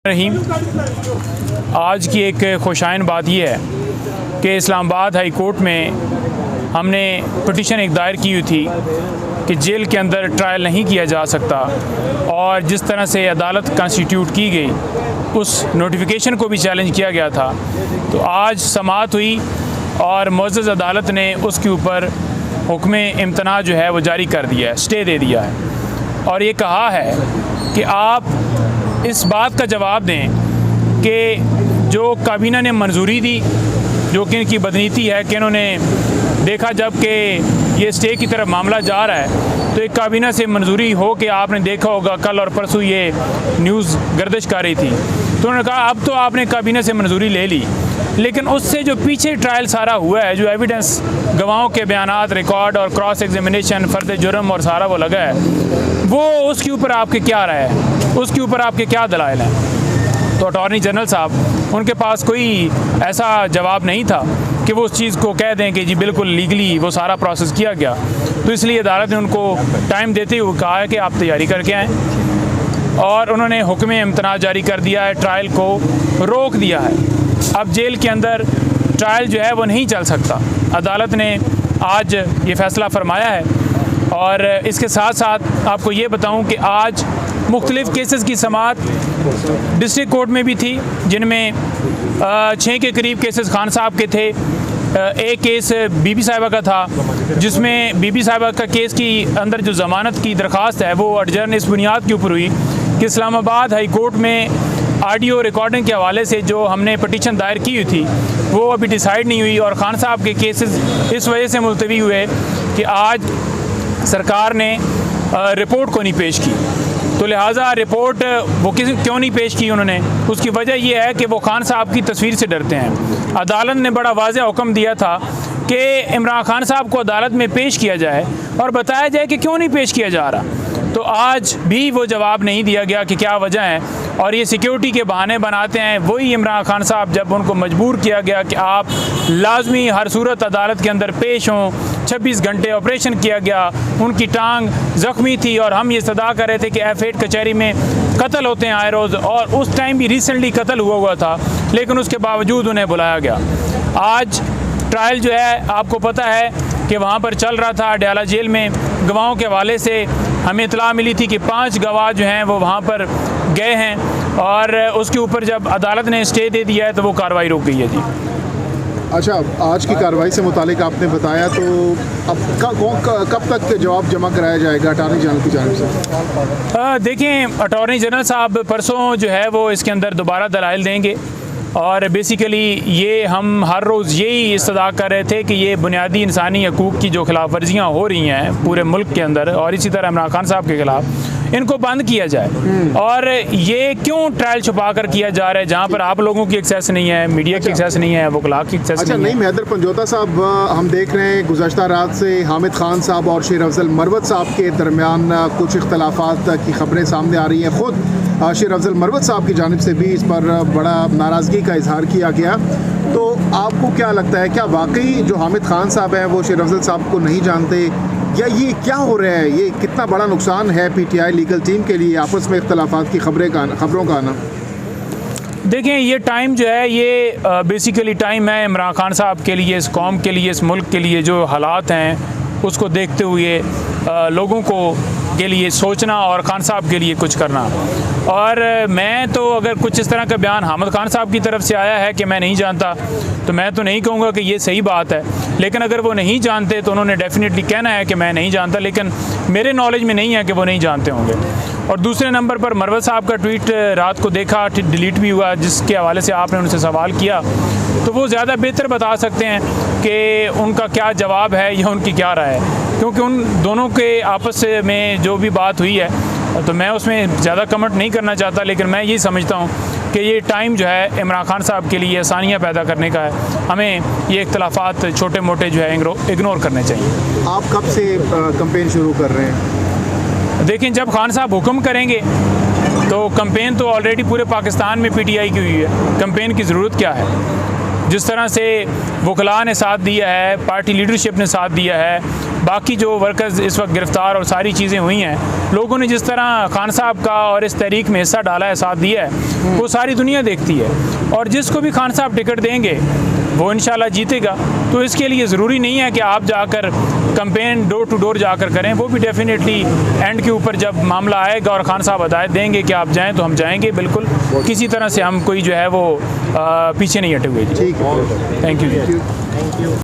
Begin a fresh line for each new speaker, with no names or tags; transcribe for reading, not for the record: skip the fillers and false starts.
रहीम। आज की एक खुशाइन बात यह है कि इस्लामाबाद हाई कोर्ट में हमने पिटीशन एक दायर की हुई थी कि जेल के अंदर ट्रायल नहीं किया जा सकता, और जिस तरह से अदालत कॉन्स्टिट्यूट की गई उस नोटिफिकेशन को भी चैलेंज किया गया था। तो आज समाअत हुई और मुअज़्ज़ज़ अदालत ने उसके ऊपर हुक्म इम्तना जो है वो जारी कर दिया है, स्टे दे दिया है, और ये कहा है कि आप इस बात का जवाब दें कि जो काबीना ने मंजूरी दी, जो कि इनकी बदनीति है कि इन्होंने देखा जब कि ये स्टे की तरफ मामला जा रहा है तो एक काबीना से मंजूरी हो कि आपने देखा होगा कल और परसों ये न्यूज़ गर्दिश कर रही थी, तो उन्होंने कहा अब तो आपने काबीना से मंजूरी ले ली, लेकिन उससे जो पीछे ट्रायल सारा हुआ है, जो एविडेंस गवाहों के बयानात, रिकॉर्ड और क्रॉस एग्जामिनेशन, फ़र्द जुर्म और सारा वो लगा है, वो उसके ऊपर आपके क्या राय है, उसके ऊपर आपके क्या दलाइल हैं? तो अटॉर्नी जनरल साहब, उनके पास कोई ऐसा जवाब नहीं था कि वो उस चीज़ को कह दें कि जी बिल्कुल लीगली वो सारा प्रोसेस किया गया। तो इसलिए अदालत ने उनको टाइम देते हुए कहा है कि आप तैयारी करके आएँ, और उन्होंने हुक्म इम्तना जारी कर दिया है, ट्रायल को रोक दिया है। अब जेल के अंदर ट्रायल जो है वो नहीं चल सकता। अदालत ने आज ये फ़ैसला फरमाया है, और इसके साथ साथ आपको ये बताऊं कि आज मुख्तलिफ़ केसेस की समाअत डिस्ट्रिक्ट कोर्ट में भी थी, जिनमें 6 के करीब केसेस खान साहब के थे। एक केस बीबी साहिबा का था, जिसमें बीबी साहिबा का केस की अंदर जो ज़मानत की दरख्वास्त है वो अडजर्न इस बुनियाद के ऊपर हुई कि इस्लामाबाद हाई कोर्ट में ऑडियो रिकॉर्डिंग के हवाले से जो हमने पटिशन दायर की हुई थी वो अभी डिसाइड नहीं हुई, और खान साहब के केसेस इस वजह से मुलतवी हुए कि आज सरकार ने रिपोर्ट को नहीं पेश की। तो लिहाजा रिपोर्ट वो क्यों नहीं पेश की उन्होंने, उसकी वजह यह है कि वो खान साहब की तस्वीर से डरते हैं। अदालत ने बड़ा वाज़ेह हुक्म दिया था कि इमरान खान साहब को अदालत में पेश किया जाए और बताया जाए कि क्यों नहीं पेश किया जा रहा। तो आज भी वो जवाब नहीं दिया गया कि क्या वजह है, और ये सिक्योरिटी के बहाने बनाते हैं। वही इमरान खान साहब, जब उनको मजबूर किया गया कि आप लाजमी हर सूरत अदालत के अंदर पेश हों, 26 घंटे ऑपरेशन किया गया, उनकी टांग ज़ख्मी थी, और हम ये सदा कर रहे थे कि F8 कचहरी में कत्ल होते हैं आए रोज़, और उस टाइम भी रिसेंटली कत्ल हुआ था, लेकिन उसके बावजूद उन्हें बुलाया गया। आज ट्रायल जो है आपको पता है कि वहाँ पर चल रहा था अडयाला जेल में। गवाहों के हवाले से हमें इतला मिली थी कि 5 गवाह जो हैं वो वहाँ पर गए हैं, और उसके ऊपर जब अदालत ने स्टे दे दिया है तो वो कार्रवाई रुक गई है जी।
अच्छा, आज की कार्रवाई से मुतालिक आपने बताया, तो अब कब तक जवाब जमा कराया जाएगा अटॉर्नी जनरल की जानिब से?
देखें, अटॉर्नी जनरल साहब परसों जो है वो इसके अंदर दोबारा दलाइल देंगे, और बेसिकली ये हम हर रोज़ यही इस्तदा कर रहे थे कि ये बुनियादी इंसानी हकूक़ की जो खिलाफ वर्जियाँ हो रही हैं पूरे मुल्क के अंदर, और इसी तरह इमरान खान साहब के ख़िलाफ़, इनको बंद किया जाए। और ये क्यों ट्रायल छुपा कर किया जा रहा है, जहाँ पर आप लोगों की एक्सेस नहीं है, मीडिया की एक्सेस नहीं है, वकला की एक्सेस नहीं है।
नहीं, हैदर पंजोता साहब, हम देख रहे हैं गुज़श्ता रात से हामिद खान साहब और शेर अफजल मरवत साहब के दरमियान कुछ इख्तलाफात की खबरें सामने आ रही हैं। ख़ुद शेर अफजल मरवत साहब की जानिब से भी इस पर बड़ा नाराज़गी का इजहार किया गया। तो आपको क्या लगता है, क्या वाकई जो हामिद खान साहब हैं वो शेर अफजल साहब को नहीं जानते, या ये क्या हो रहा है? ये कितना बड़ा नुकसान है PTI लीगल टीम के लिए, आपस में इख्तलाफात की खबरों का आना?
देखें, ये टाइम जो है ये बेसिकली टाइम है इमरान खान साहब के लिए, इस कौम के लिए, इस मुल्क के लिए जो हालात हैं उसको देखते हुए लोगों को के लिए सोचना और खान साहब के लिए कुछ करना। और मैं तो अगर कुछ इस तरह का बयान हामिद खान साहब की तरफ से आया है कि मैं नहीं जानता, तो मैं तो नहीं कहूँगा कि ये सही बात है, लेकिन अगर वो नहीं जानते तो उन्होंने डेफिनेटली कहना है कि मैं नहीं जानता, लेकिन मेरे नॉलेज में नहीं है कि वो नहीं जानते होंगे। और दूसरे नंबर पर मरवत साहब का ट्वीट रात को देखा, डिलीट भी हुआ, जिसके हवाले से आपने उनसे सवाल किया, तो वो ज़्यादा बेहतर बता सकते हैं कि उनका क्या जवाब है या उनकी क्या राय है, क्योंकि उन दोनों के आपस में जो भी बात हुई है तो मैं उसमें ज़्यादा कमेंट नहीं करना चाहता। लेकिन मैं यही समझता हूँ कि ये टाइम जो है इमरान खान साहब के लिए आसानियाँ पैदा करने का है, हमें ये इख्तलाफात छोटे मोटे जो है इग्नोर करने चाहिए।
आप कब से कैंपेन शुरू कर रहे हैं?
देखें, जब खान साहब हुक्म करेंगे तो कैंपेन तो ऑलरेडी पूरे पाकिस्तान में PTI की हुई है, कैंपेन की ज़रूरत क्या है? जिस तरह से वकला ने साथ दिया है, पार्टी लीडरशिप ने साथ दिया है, बाकी जो वर्कर्स इस वक्त गिरफ़्तार और सारी चीज़ें हुई हैं, लोगों ने जिस तरह खान साहब का और इस तहरीक में हिस्सा डाला है, साथ दिया है, वो सारी दुनिया देखती है। और जिसको भी खान साहब टिकट देंगे वो इंशाल्लाह जीतेगा। तो इसके लिए ज़रूरी नहीं है कि आप जाकर कैंपेन डोर टू डोर जाकर करें, वो भी डेफिनेटली एंड के ऊपर जब मामला आएगा और खान साहब हदायत देंगे कि आप जाएं तो हम जाएंगे बिल्कुल। किसी तरह से हम कोई जो है वो पीछे नहीं हटे हुए।
ठीक है,
थैंक यू।